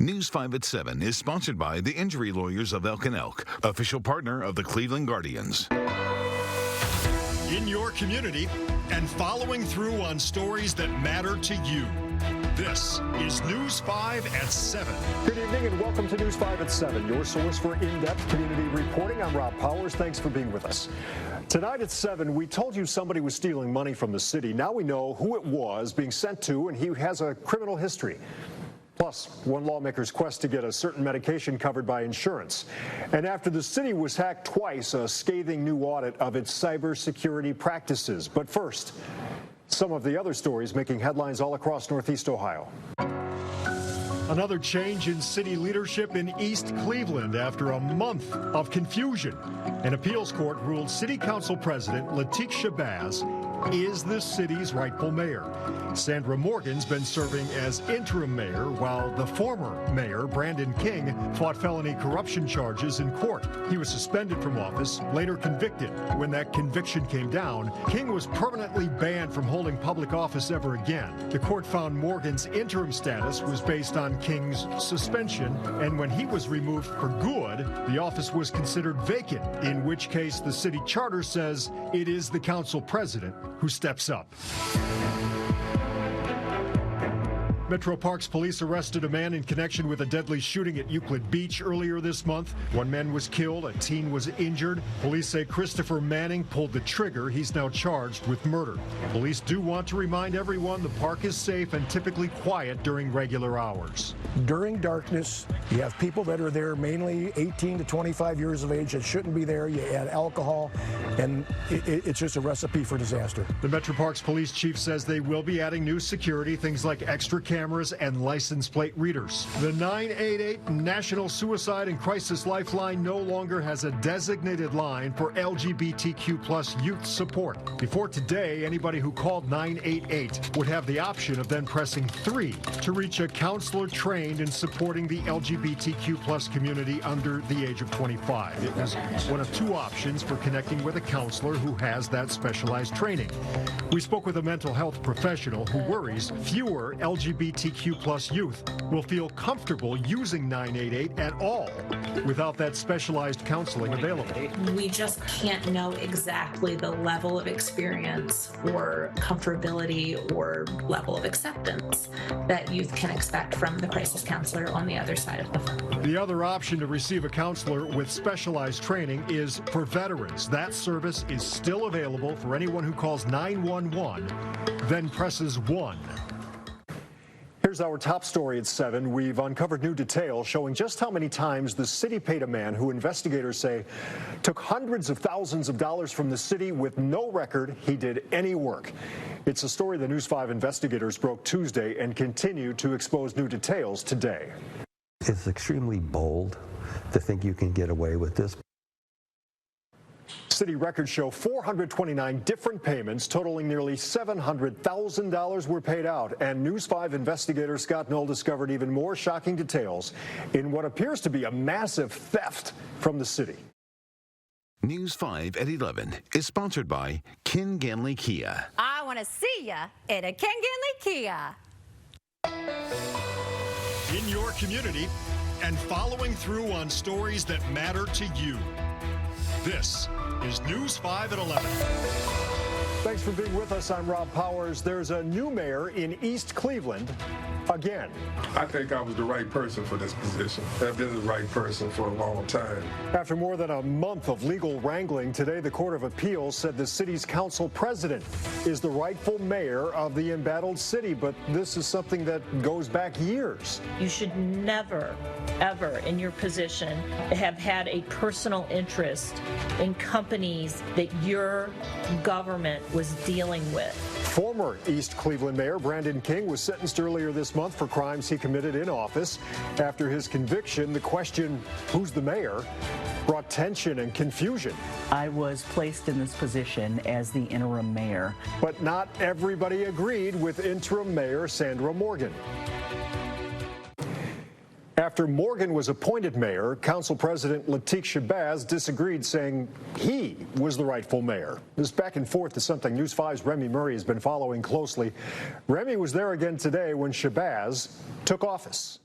News 5 at 7 is sponsored by the Injury Lawyers of Elk & Elk, official partner of the Cleveland Guardians. In your community and following through on stories that matter to you. This is News 5 at 7. Good evening and welcome to News 5 at 7, your source for in-depth community reporting. I'm Rob Powers. Thanks for being with us. Tonight at 7, we told you somebody was stealing money from the city. Now we know who it was being sent to, and he has a criminal history. Plus, one lawmaker's quest to get a certain medication covered by insurance. And after the city was hacked twice, a scathing new audit of its cybersecurity practices. But first, some of the other stories making headlines all across Northeast Ohio. Another change in city leadership in East Cleveland after a month of confusion. An appeals court ruled City Council President Lateek Shabazz is the city's rightful mayor. Sandra Morgan's been serving as interim mayor, while the former mayor, Brandon King, fought felony corruption charges in court. He was suspended from office, later convicted. When that conviction came down, King was permanently banned from holding public office ever again. The court found Morgan's interim status was based on King's suspension, and when he was removed for good, the office was considered vacant, in which case the city charter says it is the council president who steps up. Metro Parks police arrested a man in connection with a deadly shooting at Euclid Beach earlier this month. One man was killed, a teen was injured. Police say Christopher Manning pulled the trigger. He's now charged with murder. Police do want to remind everyone the park is safe and typically quiet during regular hours. During darkness, you have people that are there, mainly 18 to 25 years of age, that shouldn't be there. You add alcohol, and it's just a recipe for disaster. The Metro Parks police chief says they will be adding new security, things like extra cameras and license plate readers. The 988 National Suicide and Crisis Lifeline no longer has a designated line for LGBTQ+ youth support. Before today, anybody who called 988 would have the option of then pressing 3 to reach a counselor trained in supporting the LGBTQ+ community under the age of 25. It was one of two options for connecting with a counselor who has that specialized training. We spoke with a mental health professional who worries fewer LGBTQ+ youth will feel comfortable using 988 at all without that specialized counseling available. We just can't know exactly the level of experience or comfortability or level of acceptance that youth can expect from the crisis counselor on the other side of the phone. The other option to receive a counselor with specialized training is for veterans. That service is still available for anyone who calls 911, then presses 1. Here's our top story at 7. We've uncovered new details showing just how many times the city paid a man who investigators say took hundreds of thousands of dollars from the city with no record he did any work. It's a story the News 5 investigators broke Tuesday and continue to expose new details today. It's extremely bold to think you can get away with this. City records show 429 different payments totaling nearly $700,000 were paid out, and News 5 investigator Scott Knoll discovered even more shocking details in what appears to be a massive theft from the city. News 5 at 11 is sponsored by Ken Ganley Kia. I want to see ya at a Ken Ganley Kia. In your community and following through on stories that matter to you. This is News 5 at 11. Thanks for being with us. I'm Rob Powers. There's a new mayor in East Cleveland again. I think I was the right person for this position. I've been the right person for a long time. After more than a month of legal wrangling, today the Court of Appeals said the city's council president is the rightful mayor of the embattled city, but this is something that goes back years. You should never, ever in your position have had a personal interest in companies that your government was dealing with. Former East Cleveland Mayor Brandon King was sentenced earlier this month for crimes he committed in office. After his conviction, the question, who's the mayor, brought tension and confusion. I was placed in this position as the interim mayor. But not everybody agreed with interim mayor Sandra Morgan. After Morgan was appointed mayor, Council President Lateek Shabazz disagreed, saying he was the rightful mayor. This back and forth is something News 5's Remy Murray has been following closely. Remy was there again today when Shabazz took office.